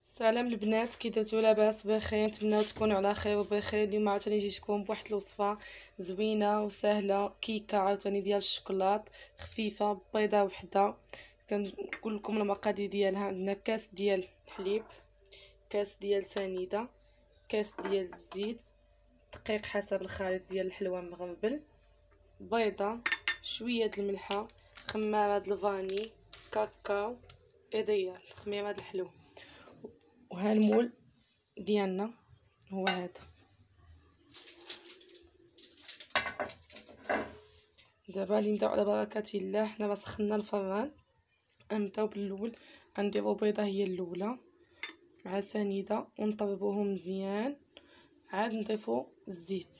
سلام البنات، كي درتو؟ لاباس بخير؟ نتمنى تكونوا على خير وبخير. اليوم عاوتاني جيتكم بواحد الوصفه زوينه وسهله، كيكه عاوتاني ديال الشوكولات خفيفه، بيضه وحده. كنقول لكم المقادير ديالها: عندنا كاس ديال الحليب، كاس ديال سنيده، كاس ديال الزيت، دقيق حسب الخليط ديال الحلوى مغربل، بيضه، شويه د الملحه، خماره د الفاني، كاكاو، ديال خميره د الحلو. وها المول ديالنا هو هذا. دابا نبداو على بركه الله. حنا راه سخنا الفران. نبداو بالاول، غنديرو بيضه هي الاولى مع سنيده ونطربوهم مزيان، عاد نضيفو الزيت.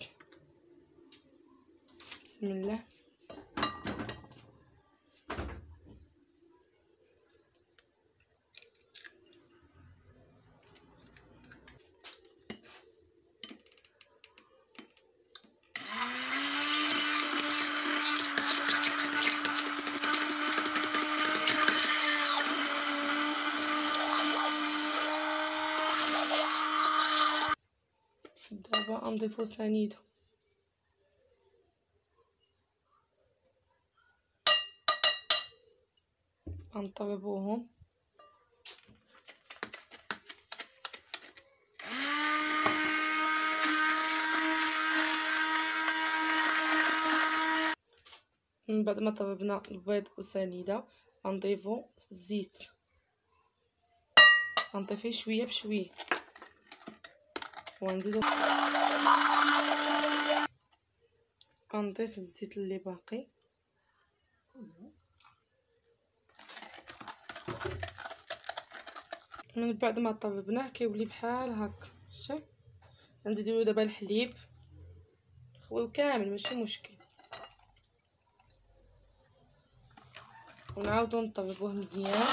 بسم الله. دابا نضيفو سنيده، نطربوهم. من بعد ما طربنا البيض وسنيده غنضيفو الزيت، غنطفيه شويه بشويه ونزيدو غنضيف الزيت اللي باقي. من بعد ما طربناه كيولي بحال هكا، شتي؟ غنزيدو دابا الحليب خويو كامل ماشي مشكل، ونعاودو نطربوه مزيان.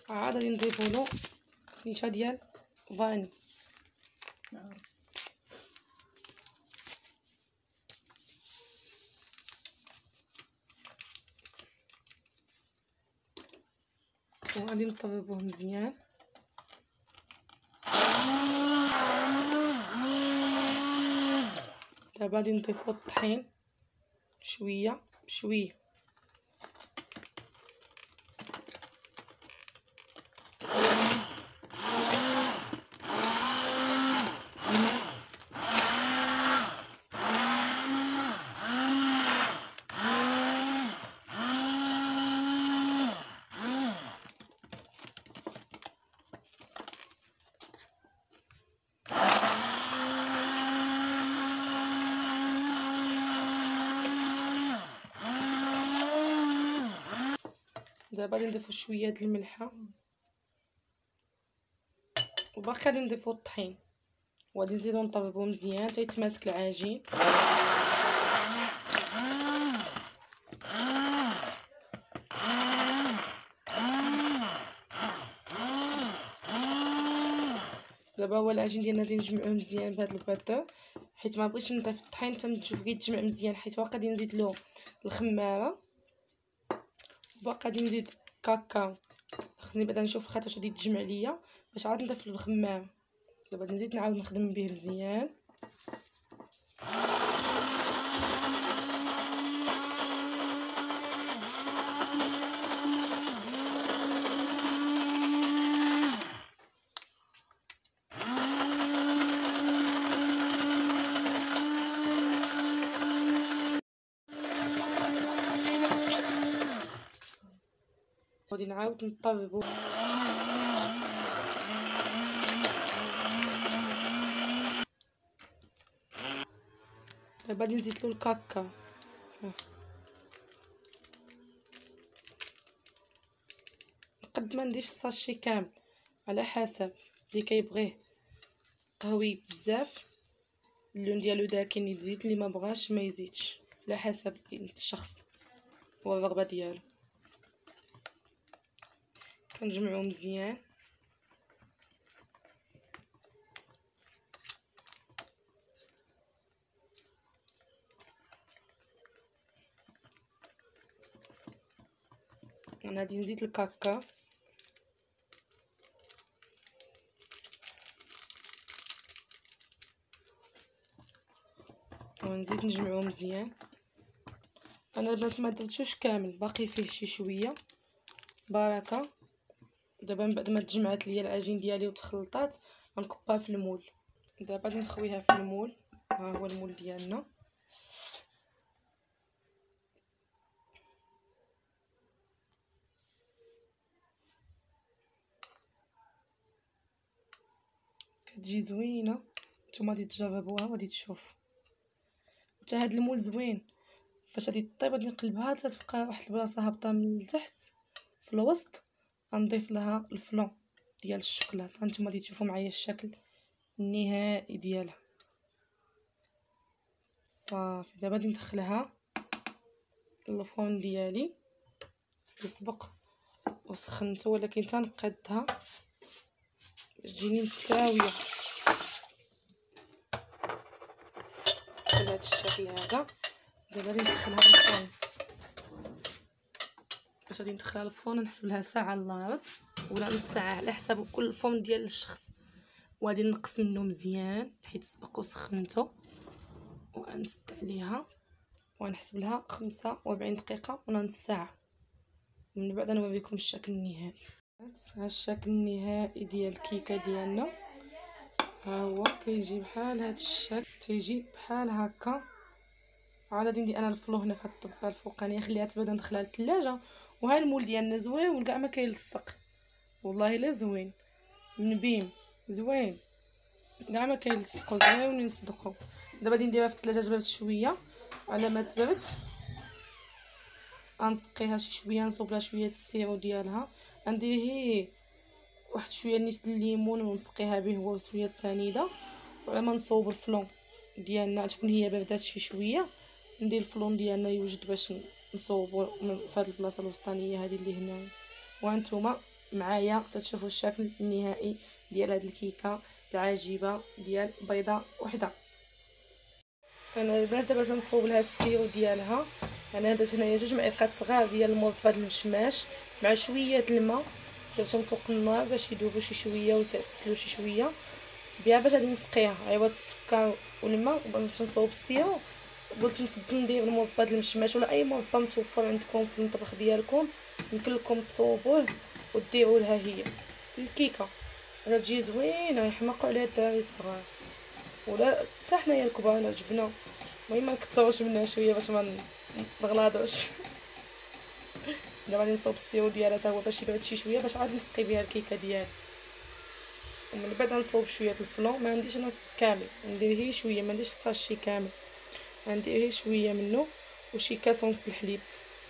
عاد غادي نضيفولو نيشه ديال فاني، وغادي نطربوه مزيان. دابا غادي نضيفو الطحين شويه بشويه، دابا غادي نضيفو شويه د الملحه، وباقي غادي نضيفو الطحين، وغادي نزيدو نطربوه مزيان حتى يتماسك العجين. دابا هو العجين ديالنا غادي نجمعوه مزيان بهاد الباتور، حيت ما بغيتش نضيف الطحين حتى نشوف كيتجمع مزيان، حيت باقي غادي نزيد له الخماره، وباقي غادي نزيد كاكاو. خصني بعدا نشوف خاطر غادي تجمع ليا باش عاد نضيف الخماره. دابا غادي نزيد نعاود نخدم به مزيان. غادي نعاود نطربو. دابا غادي نزيد له الكاكاو، نقد ما نديرش الساشي كامل على حسب اللي كيبغيه قهوي بزاف، اللون ديالو داكن يزيد، اللي ما بغاش ما يزيدش، على حسب الشخص والرغبه ديالو. كنجمعو مزيان. انا غادي نزيد الكاكاو ونزيد نجمعو مزيان. انا البنات ما درتوش كامل، باقي فيه شي شويه بركه. دابا من بعد ما تجمعات ليا العجين ديالي وتخلطات غنكبها في المول. دابا غادي نخويها في المول. ها هو المول ديالنا. كتجي زوينه، نتوما غادي تجربوها وغادي تشوف. حتى هاد المول زوين، فاش غادي طيب غادي نقلبها حتى تبقى واحد البلاصه هابطه من التحت في الوسط. غنضيف لها الفلون ديال الشوكولاته. هانتوما غادي تشوفوا معايا الشكل النهائي ديالها. صافي دابا غادي ندخلها الفرن ديالي اللي سبق وسخنته، ولكن تنقادها باش تجيني متساويه بهذا الشكل هذا. دابا غادي ندخلها للفرن. باش غادي ندخلها للفرن نحسب لها ساعه الا ولا نص ساعه على حساب كل الفرن ديال الشخص، وغادي نقص منه مزيان حيت سبق وسخنته، وانسد عليها ونحسب لها 45 دقيقه ولا نص ساعه. من بعد نوريكم الشكل النهائي. ها الشكل النهائي ديال الكيكه ديالنا. ها هو كيجي بحال هذا الشكل، تيجي بحال هكا. عاد غادي ندير انا الفلو هنا في هاد الطبقه الفوقانيه، نخليها تبرد ندخلها للثلاجه. وها المول ديالنا زوين وكاع ما كيلصق، والله الا زوين منبيم زوين كاع ما كيلصقوا، زوينين نصدقوا. دابا غادي نديرها في الثلاجه تبرد شويه، على ما تبرد غنسقيها شي شويه، نصوب لها شويه السيرو ديالها، غندير هي واحد شويه نيس الليمون ونسقيها به هو وشويه سنيده. وعلى ما نصوب الفلون ديالنا تكون هي بردات شي شويه، ندير الفلون ديالنا يوجد باش نصوبو في هذه البلاصه الوسطانيه هذه اللي هنا. وانتوما معايا تتشوفوا الشكل النهائي ديال هذه الكيكه العجيبه ديال بيضه وحده. انا البنات دابا تنصوب لها السيرو ديالها. انا درت هنايا 2 معالق صغار ديال المربى المشماش مع شويه الماء، درتهم فوق النار باش يذوبوا شي شويه ويتعسلوا شي شويه بها، باش غادي نسقيها عوض السكر والماء. باش نصوب السيرو قلت نفضل ندير المربى المشماش ولا اي مربى متوفر عندكم في المطبخ ديالكم، يمكن لكم تصوبوه وديروا لها هي الكيكه. غتجي زوينه يحمقوا عليها الدراري الصغار ولا حتى حنايا الكبار عجبنا. المهم ما نكثروش منها شويه باش ما نغلاضوش. دابا غادي نصوب السيرو ديالها حتى هو باش يبرد شي شويه باش عاد نسقي بها الكيكه ديالي. ومن بعد نصوب شويه الفلون، ما عنديش انا كامل، ندير غير شويه، ما عنديش الساشي كامل، غندير غير شويه منه وشي كاس ونص الحليب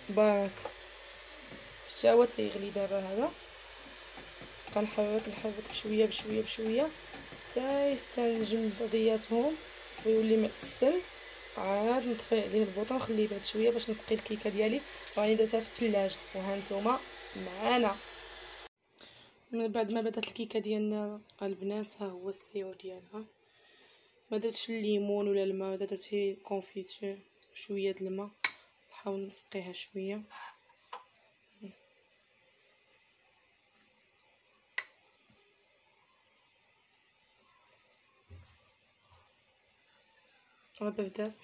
بارك. حتى هو تيغلي دابا هذا، كنحرك بشويه بشويه بشويه حتى يستنجم بعضياتهم ويولي معسل. عاد نطفي عليه البوطون ونخليه يبرد شويه باش نسقي الكيكه ديالي، راني درتها في الثلاجه. وها نتوما معانا من بعد ما بدات الكيكه ديالنا البنات. ها هو السيرو ديالها، ما درتش الليمون ولا الماء، درت هي كونفيتور شويه د الماء. نحاول نسقيها شويه. بردات.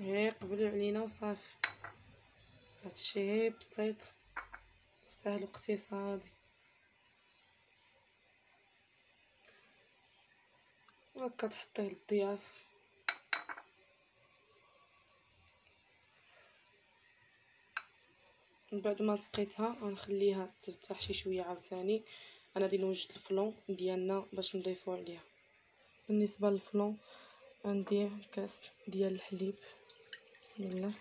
هي قبلوا علينا وصافي. هادشي هي بسيط وسهل واقتصادي. وهكا تحطيه للضياف. من بعد ما سقيتها غنخليها ترتاح شي شويه عاوتاني. انا غادي نوجد الفلون ديالنا باش نضيفو عليها. بالنسبه للفلون غندير كاس ديال الحليب، بسم الله،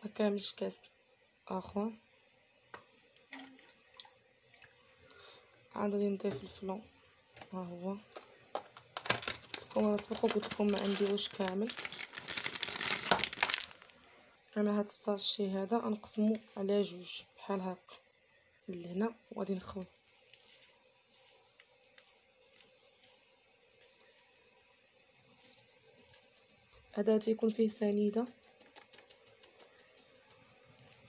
مكاملش كاس اخر. عاد غادي نضيف الفلون، ها هو كما سبق قلت لكم ما نديروش كامل. انا هاد الساشي هذا غنقسمو على جوج بحال هكا لهنا، وغادي نخوي هذا تيكون فيه سنيده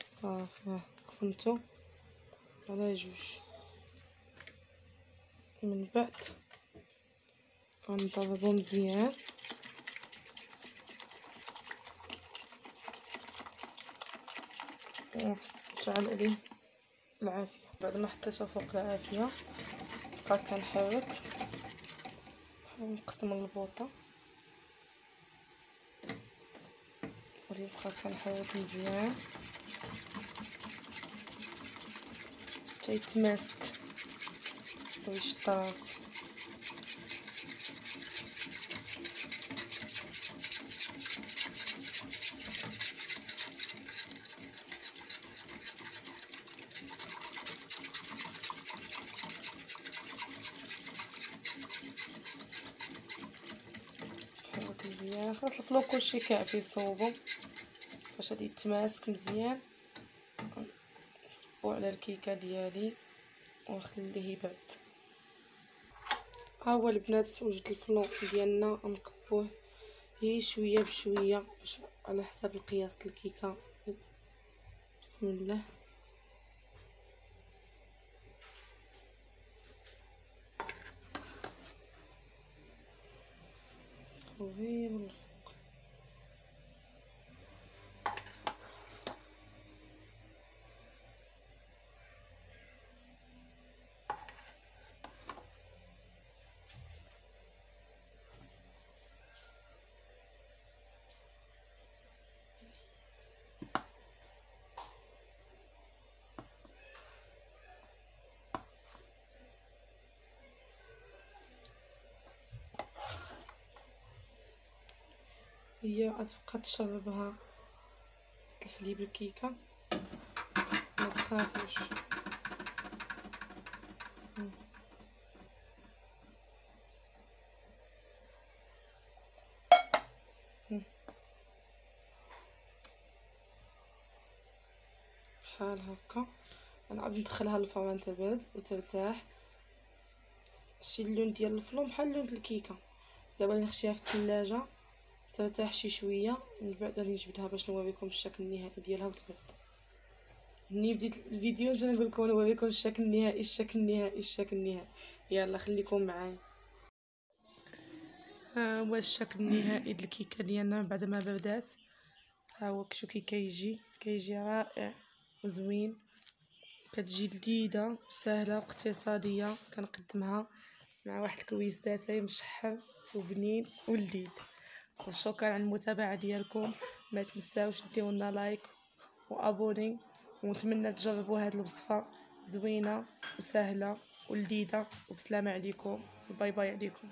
صافي. قسمته على جوج، من بعد غنضربو مزيان ونجعل عليه العافيه. بعد ما حطيته فوق العافيه بقى كنحرك ونقسم البوطه، غادي نبقى كنحرك مزيان حتى يتماسك ويشد راسو. مزيان خلاص الفلون كلشي كافي صوبو فاش غادي يتماسك مزيان. نصبو على الكيكه ديالي ونخليه يبرد. ها هو البنات وجد الفلون ديالنا نكبوه غير شويه بشويه باش على حساب القياس الكيكه. بسم الله، غير من الفوق. هي غتبقى تشربها الحليب الكيكه، ما تخافوش. بحال هكا غنعاود ندخلها للفران تبرد وترتاح. شي اللون ديال الفلون بحال لون الكيكه. دابا نخشيها في الثلاجه ترتاح شي شويه، من بعد غادي نجبدها باش نوريكم الشكل النهائي ديالها وتبرد. مني بديت الفيديو جا نقول لكم نوريكم الشكل النهائي الشكل النهائي الشكل النهائي. يلا خليكم معايا. ها هو الشكل النهائي د الكيكه ديالنا بعد ما بردات. ها هو كشو كيجي رائع وزوين. كتجي لذيذه وسهله واقتصاديه، كنقدمها مع واحد الكويس داتاي مشحر وبنين ولذيذ. وشكرا على المتابعه ديالكم، ما تنساوش ديروا لنا لايك وابوني، ونتمنى تجربوا هذه الوصفه زوينه وسهله ولذيذه. وبسلامه عليكم، باي باي عليكم.